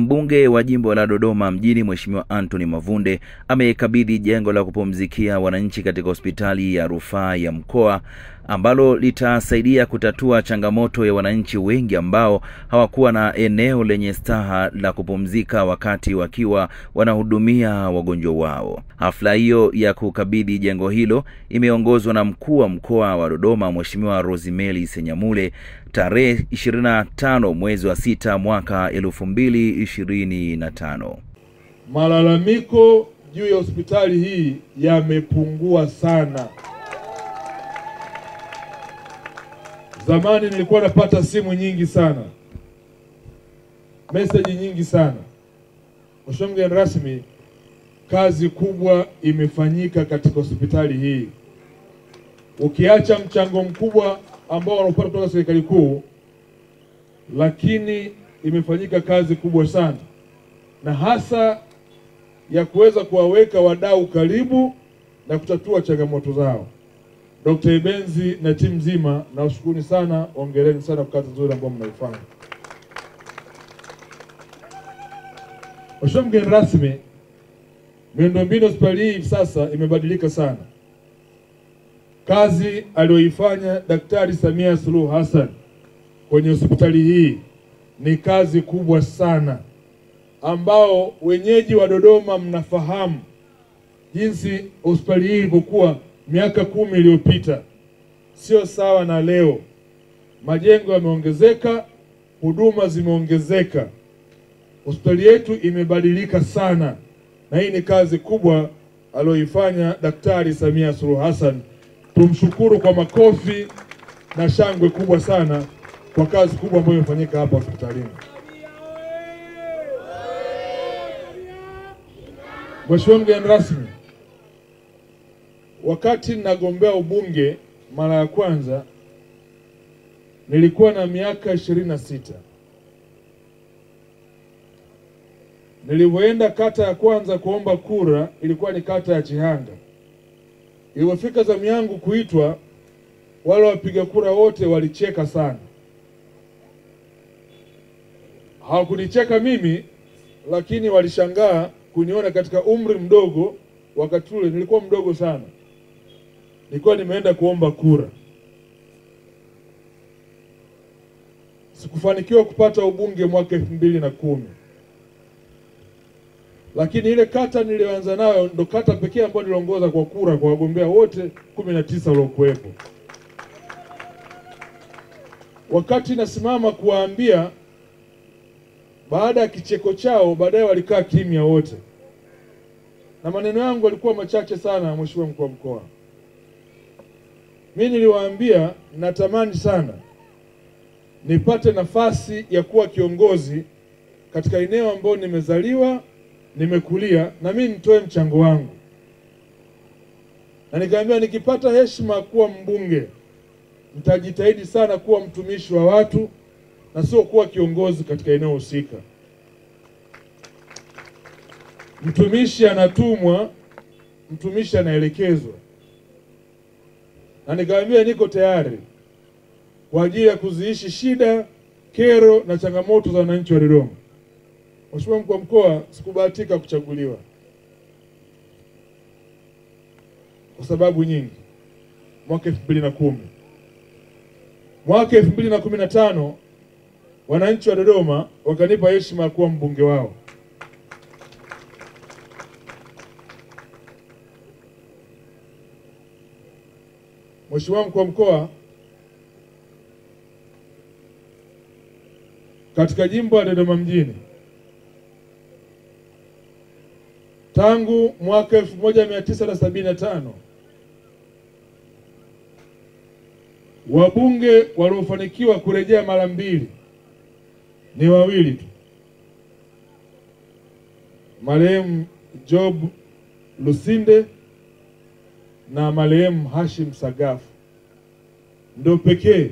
Mbunge wa jimbo la Dodoma mjini Mheshimiwa Anthony Mavunde amekabidhi jengo la kupumzikia wananchi katika hospitali ya rufaa ya mkoa ambalo litasaidia kutatua changamoto ya wananchi wengi ambao hawakuwa na eneo lenye staha la kupumzika wakati wakiwa wanahudumia wagonjwa wao. Hafla hiyo ya kukabidhi jengo hilo imeongozwa na mkuu wa mkoa wa Dodoma Mheshimiwa Rosemary Senyamule tarehe 25 mwezi wa 6 mwaka 2025. Malalamiko juu ya hospitali hii yamepungua sana. Zamani nilikuwa napata simu nyingi sana, message nyingi sana. Mheshimiwa mgeni rasmi, kazi kubwa imefanyika katika hospitali hii. Ukiacha mchango mkubwa ambao wanapata kutoka serikali kuu, lakini imefanyika kazi kubwa sana, na hasa ya kuweza kuwaweka wadau karibu na kutatua changamoto zao. Dr. Ibenzi na timu nzima, na washukuru sana, hongereni sana kwa kazi nzuri ambayo mnaifanya. Mheshimiwa mgeni rasmi, miundombinu hospitali hii sasa imebadilika sana. Kazi aliyoifanya Daktari Samia Suluhu Hassan kwenye hospitali hii ni kazi kubwa sana, ambao wenyeji wa Dodoma mnafahamu jinsi hospitali hii ilivyokuwa miaka 10 iliyopita. Sio sawa na leo. Majengo yameongezeka, huduma zimeongezeka. Hospitali yetu imebadilika sana, na hii ni kazi kubwa aliyoifanya Daktari Samia Suluhu Hassan. Tumshukuru kwa makofi na shangwe kubwa sana kwa kazi kubwa ambayo imefanyika hapa hospitalini. Mheshimiwa mgeni rasmi, wakati nagombea ubunge mara ya kwanza nilikuwa na miaka 26. Nilipoenda kata ya kwanza kuomba kura, ilikuwa ni kata ya Chihanga. Ilipofika zamu yangu kuitwa, wale wapiga kura wote walicheka sana. Hawakunicheka mimi, lakini walishangaa kuniona katika umri mdogo. Wakati ule nilikuwa mdogo sana, nilikuwa nimeenda kuomba kura. Sikufanikiwa kupata ubunge mwaka 2010. Lakini ile kata niliyoanza nayo ndo kata pekee ambayo niliongoza kwa kura kwa wagombea wote 19 waliokuwepo. Wakati nasimama kuwaambia, baada ya kicheko chao, baadaye walikaa kimya wote. Na maneno yangu yalikuwa machache sana, Mheshimiwa mkuu wa mkoa. Mimi niliwaambia natamani sana nipate nafasi ya kuwa kiongozi katika eneo ambalo nimezaliwa, nimekulia, na mimi nitoe mchango wangu. Na nikaambia nikipata heshima kuwa mbunge, nitajitahidi sana kuwa mtumishi wa watu na sio kuwa kiongozi katika eneo husika. Mtumishi anatumwa, mtumishi anaelekezwa. Na nikaambia niko tayari kwa ajili ya kuziishi shida, kero na changamoto za wananchi wa Dodoma. Mheshimiwa mkuu wa mkoa, sikubahatika kuchaguliwa kwa sababu nyingi. Mwaka 2010, mwaka 2015 wananchi wa Dodoma wakanipa heshima kuwa mbunge wao. Mheshimiwa mkuu wa mkoa, katika jimbo la Dodoma mjini, tangu mwaka 1975 wabunge waliofanikiwa kurejea mara 2 ni 2 tu. Marehemu Job Lusinde na marehemu Hashim Sagafu ndio pekee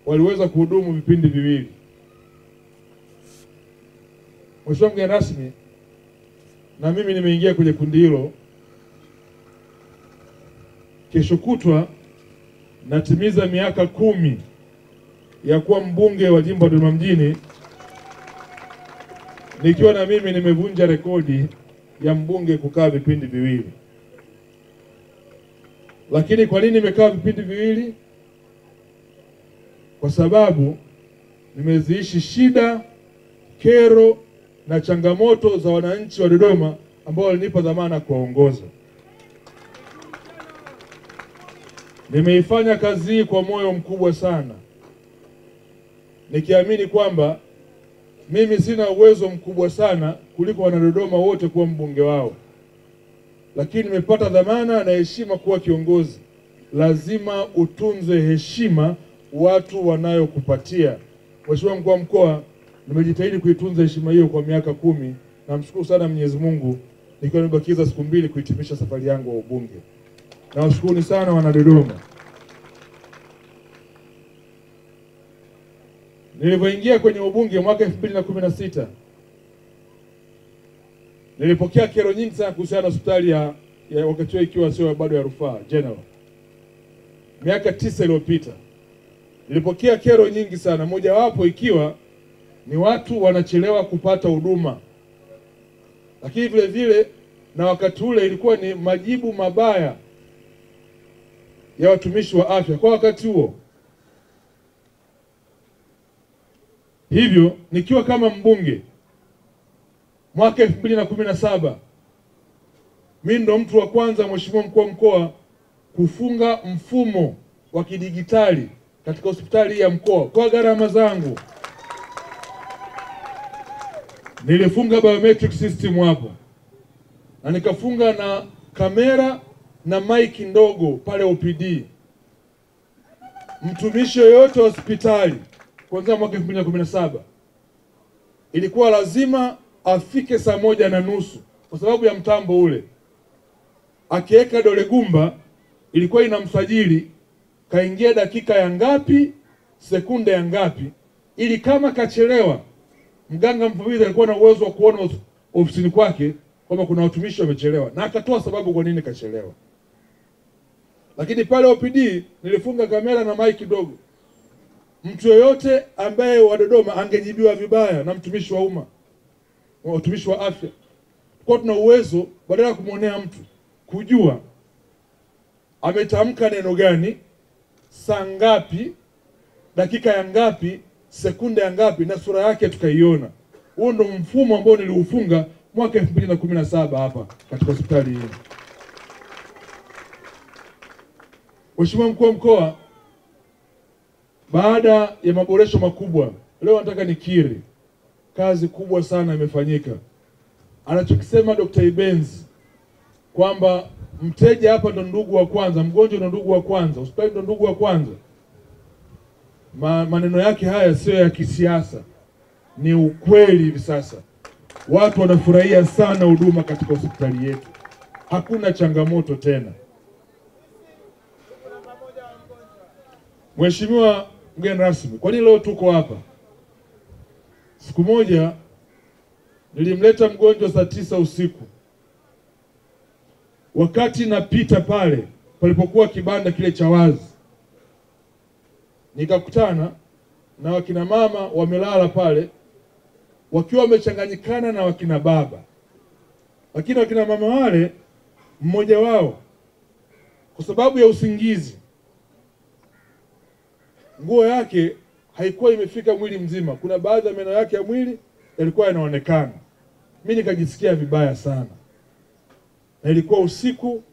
waliweza kuhudumu vipindi 2. Mheshimiwa mgeni rasmi, na mimi nimeingia kwenye kundi hilo. Kesho kutwa natimiza miaka 10 ya kuwa mbunge wa jimbo la Dodoma mjini, nikiwa na mimi nimevunja rekodi ya mbunge kukaa vipindi viwili. Lakini kwa nini nimekaa vipindi viwili? Kwa sababu nimeziishi shida, kero na changamoto za wananchi wa Dodoma ambao walinipa dhamana kuwaongoza. Nimeifanya kazi hii kwa moyo mkubwa sana, nikiamini kwamba mimi sina uwezo mkubwa sana kuliko wanadodoma wote kuwa mbunge wao, lakini nimepata dhamana na heshima kuwa kiongozi. Lazima utunze heshima watu wanayokupatia. Mheshimiwa Mkuu wa Mkoa, nimejitahidi kuitunza heshima hiyo kwa miaka 10. Namshukuru sana Mwenyezi Mungu nikiwa nimebakiza siku 2 kuhitimisha safari yangu ya ubunge. Nawashukuru sana wanadodoma. Nilipoingia kwenye ubunge mwaka 2016, nilipokea kero nyingi sana kuhusiana na hospitali ya wakati huo ikiwa sio bado ya rufaa General. Miaka 9 iliyopita nilipokea kero nyingi sana, moja wapo ikiwa ni watu wanachelewa kupata huduma. Lakini vile vile na wakati ule ilikuwa ni majibu mabaya ya watumishi wa afya kwa wakati huo. Hivyo nikiwa kama mbunge mwaka 2017, mimi ndo mtu wa kwanza, Mheshimiwa Mkuu wa Mkoa, kufunga mfumo wa kidigitali katika hospitali ya mkoa kwa gharama zangu. Nilifunga biometric system hapo, na nikafunga na kamera na mic ndogo pale OPD. Mtumishi yoyote wa hospitali kuanzia mwaka 2017 ilikuwa lazima afike saa 1:30 kwa sababu ya mtambo ule. Akiweka dole gumba ilikuwa inamsajili kaingia dakika ya ngapi, sekunde ya ngapi, ili kama kachelewa mganga mfawidhi alikuwa na uwezo wa kuona ofisini kwake kwamba kuna watumishi wamechelewa na akatoa sababu kwa nini kachelewa. Lakini pale OPD nilifunga kamera na mic kidogo. Mtu yoyote ambaye wa Dodoma angejibiwa vibaya na mtumishi wa umma, watumishi wa afya, kwa tuna uwezo badala ya kumuonea mtu kujua ametamka neno gani, saa ngapi, dakika ya ngapi, sekunde ya ngapi, na sura yake tukaiona. Huo ndo mfumo ambao niliufunga mwaka 2017 hapa katika hospitali hii. Mheshimiwa Mkuu wa Mkoa, baada ya maboresho makubwa, leo nataka nikiri kazi kubwa sana imefanyika. Anachokisema Dr. Ibenzi kwamba mteja hapa ndo ndugu wa kwanza, mgonjwa ndo ndugu wa kwanza, hospitali ndo ndugu wa kwanza. Maneno yake haya sio ya kisiasa, ni ukweli. Hivi sasa watu wanafurahia sana huduma katika hospitali yetu, hakuna changamoto tena. Mheshimiwa mgeni rasmi, kwa nini leo tuko hapa? Siku moja nilimleta mgonjwa saa 9 usiku. Wakati napita pale palipokuwa kibanda kile cha wazi, nikakutana na wakina mama wamelala pale wakiwa wamechanganyikana na wakina baba. Lakini wakina mama wale, mmoja wao kwa sababu ya usingizi, nguo yake haikuwa imefika mwili mzima. Kuna baadhi ya meno yake ya mwili yalikuwa yanaonekana. Mimi nikajisikia vibaya sana. Na ilikuwa usiku,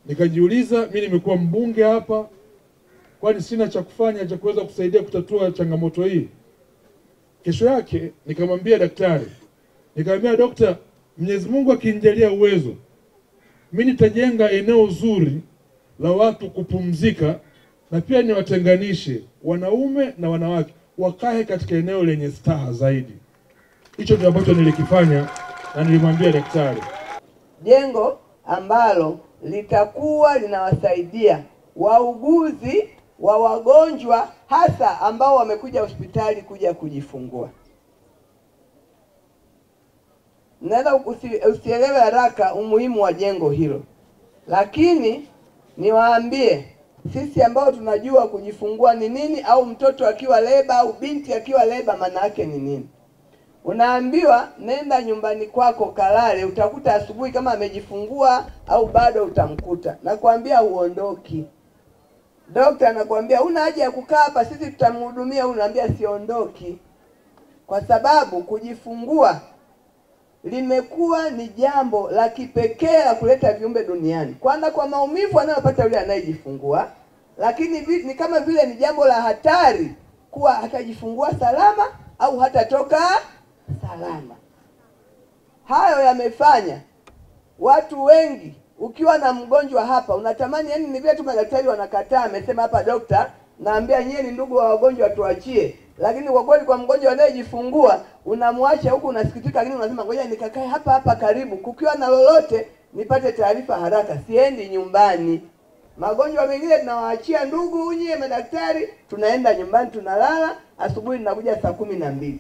nikajiuliza, mimi nimekuwa mbunge hapa, kwani sina cha kufanya cha kuweza kusaidia kutatua changamoto hii? Kesho yake nikamwambia daktari, nikamwambia dokta, Mwenyezi Mungu akinijalia uwezo, mimi nitajenga eneo zuri la watu kupumzika, na pia niwatenganishe wanaume na wanawake wakae katika eneo lenye staha zaidi. Hicho ndio ambacho nilikifanya na nilimwambia daktari. Jengo ambalo litakuwa linawasaidia wauguzi wa wagonjwa hasa ambao wamekuja hospitali kuja kujifungua. Naweza usielewe haraka umuhimu wa jengo hilo, lakini niwaambie sisi ambao tunajua kujifungua ni nini, au mtoto akiwa leba au binti akiwa leba maana yake ni nini. Unaambiwa nenda nyumbani kwako kalale, utakuta asubuhi kama amejifungua au bado utamkuta. Nakwambia uondoki. Daktari anakuambia una haja ya kukaa hapa, sisi tutamhudumia. Unaambia siondoki. Kwa sababu kujifungua limekuwa ni jambo la kipekee la kuleta viumbe duniani. Kwanza kwa maumivu anayopata yule anayejifungua, lakini ni kama vile ni jambo la hatari kuwa hatajifungua salama au hatatoka salama. Hayo yamefanya watu wengi, ukiwa na mgonjwa hapa unatamani, yani ni vile tu madaktari wanakataa. Amesema hapa daktari, naambia nyie ni ndugu wa wagonjwa tuachie. Lakini kwa kweli kwa mgonjwa anayejifungua unamwacha huku unasikitika, lakini unasema ngoja nikakae hapa hapa karibu, kukiwa na lolote nipate taarifa haraka, siendi nyumbani. Magonjwa mengine tunawaachia ndugu nyie madaktari, tunaenda nyumbani tunalala, asubuhi ninakuja saa 12.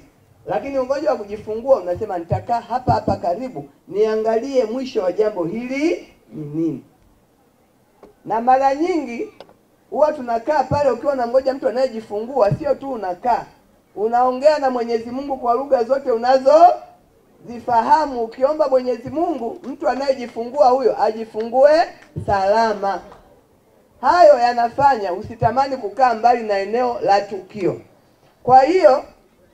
Lakini ugonjwa wa kujifungua unasema nitakaa hapa hapa karibu, niangalie mwisho wa jambo hili ni nini. Na mara nyingi huwa tunakaa pale, ukiwa na mmoja mtu anayejifungua, sio tu unakaa, unaongea na Mwenyezi Mungu kwa lugha zote unazozifahamu, ukiomba Mwenyezi Mungu mtu anayejifungua huyo ajifungue salama. Hayo yanafanya usitamani kukaa mbali na eneo la tukio. Kwa hiyo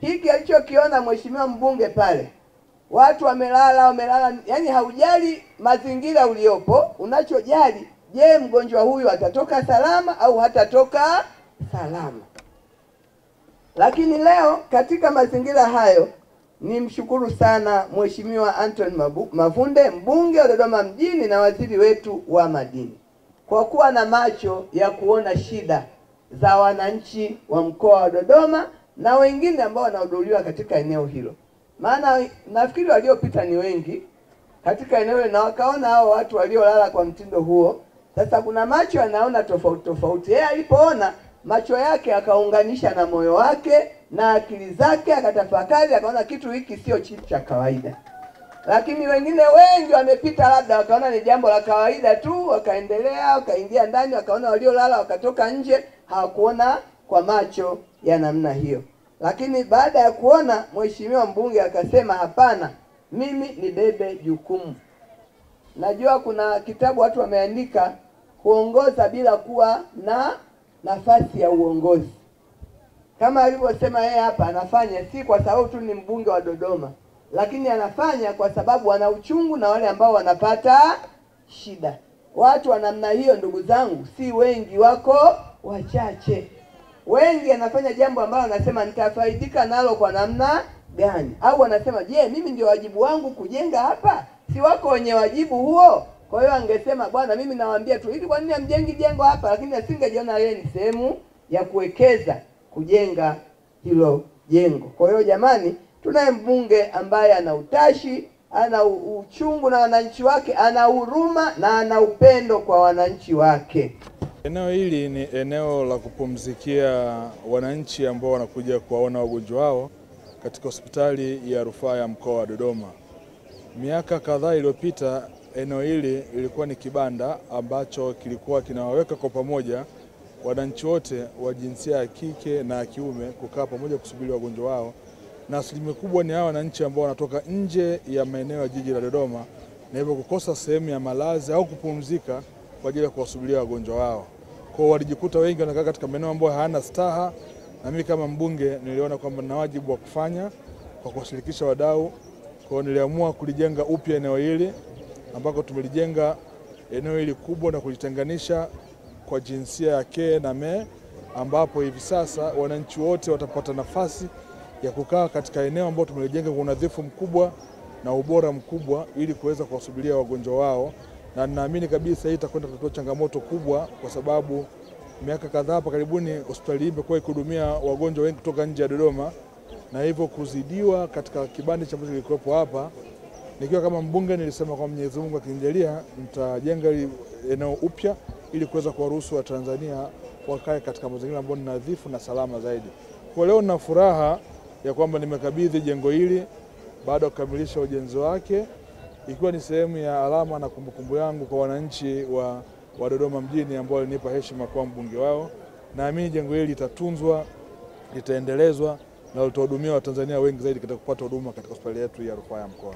hiki alichokiona mheshimiwa mbunge pale, watu wamelala, yani haujali mazingira uliopo, unachojali je, mgonjwa huyu atatoka salama au hatatoka salama. Lakini leo katika mazingira hayo nimshukuru sana Mheshimiwa Anthony Mavunde, mbunge wa Dodoma mjini na waziri wetu wa madini, kwa kuwa na macho ya kuona shida za wananchi wa mkoa wa Dodoma na wengine ambao wanahudhuriwa katika eneo hilo. Maana nafikiri waliopita ni wengi katika eneo hilo na wakaona hao watu waliolala kwa mtindo huo. Sasa kuna macho anaona tofauti tofauti. Yeye alipoona, macho yake akaunganisha na moyo wake na akili zake, akatafakari, akaona kitu hiki sio kitu cha kawaida. Lakini wengine wengi wamepita, labda wakaona ni jambo la kawaida tu, wakaendelea, wakaingia ndani, wakaona waliolala, wakatoka nje, hawakuona kwa macho ya namna hiyo. Lakini baada ya kuona, mheshimiwa mbunge akasema hapana, mimi nibebe jukumu. Najua kuna kitabu watu wameandika kuongoza bila kuwa na nafasi ya uongozi. Kama alivyosema yeye hapa, anafanya si kwa sababu tu ni mbunge wa Dodoma, lakini anafanya kwa sababu ana uchungu na wale ambao wanapata shida. Watu wa namna hiyo, ndugu zangu, si wengi, wako wachache. Wengi anafanya jambo ambalo anasema nitafaidika nalo kwa namna gani? Au anasema je, mimi ndio wajibu wangu kujenga hapa? Si wako wenye wajibu huo? Kwa hiyo angesema bwana, mimi nawaambia tu ili kwa nini amjengi jengo hapa, lakini asingejiona yeye ni sehemu ya kuwekeza kujenga hilo jengo. Kwa hiyo jamani, tunaye mbunge ambaye ana utashi, ana uchungu na wananchi wake, ana huruma na ana upendo kwa wananchi wake. Eneo hili ni eneo la kupumzikia wananchi ambao wanakuja kuwaona wagonjwa wao katika hospitali ya rufaa ya mkoa wa Dodoma. Miaka kadhaa iliyopita eneo hili ilikuwa ni kibanda ambacho kilikuwa kinawaweka kwa pamoja wananchi wote wa jinsia ya kike na kiume kukaa pamoja kusubiri wagonjwa wao, na asilimia kubwa ni hao wananchi ambao wanatoka nje ya maeneo ya jiji la Dodoma na hivyo kukosa sehemu ya malazi au kupumzika kwa ajili ya kuwasubiria wagonjwa wao. Kwa walijikuta wengi wanakaa katika maeneo ambayo hayana staha, na mimi kama mbunge niliona kwamba na wajibu wa kufanya kwa kuwashirikisha wadau. Kwa niliamua kulijenga upya eneo hili, ambako tumelijenga eneo hili kubwa na kulitenganisha kwa jinsia ya ke na me, ambapo hivi sasa wananchi wote watapata nafasi ya kukaa katika eneo ambalo tumelijenga kwa unadhifu mkubwa na ubora mkubwa ili kuweza kuwasubiria wagonjwa wao. Na ninaamini kabisa hii itakwenda kutatua changamoto kubwa, kwa sababu miaka kadhaa hapa karibuni hospitali hii imekuwa ikihudumia wagonjwa wengi kutoka nje ya Dodoma, na hivyo kuzidiwa katika kibanda cha ambacho kilikuwepo hapa. Nikiwa kama mbunge nilisema kwa Mwenyezi Mungu akinijalia nitajenga eneo upya ili kuweza kuwaruhusu wa Tanzania wakae katika mazingira ambayo ni nadhifu na salama zaidi. Kwa leo nina furaha ya kwamba nimekabidhi jengo hili baada ya kukamilisha ujenzi wake, ikiwa ni sehemu ya alama na kumbukumbu yangu kwa wananchi wa Dodoma mjini ambao walinipa heshima kwa mbunge wao. Naamini jengo hili litatunzwa, litaendelezwa na utahudumia Watanzania wengi zaidi katika kupata huduma katika hospitali yetu ya rufaa ya mkoa.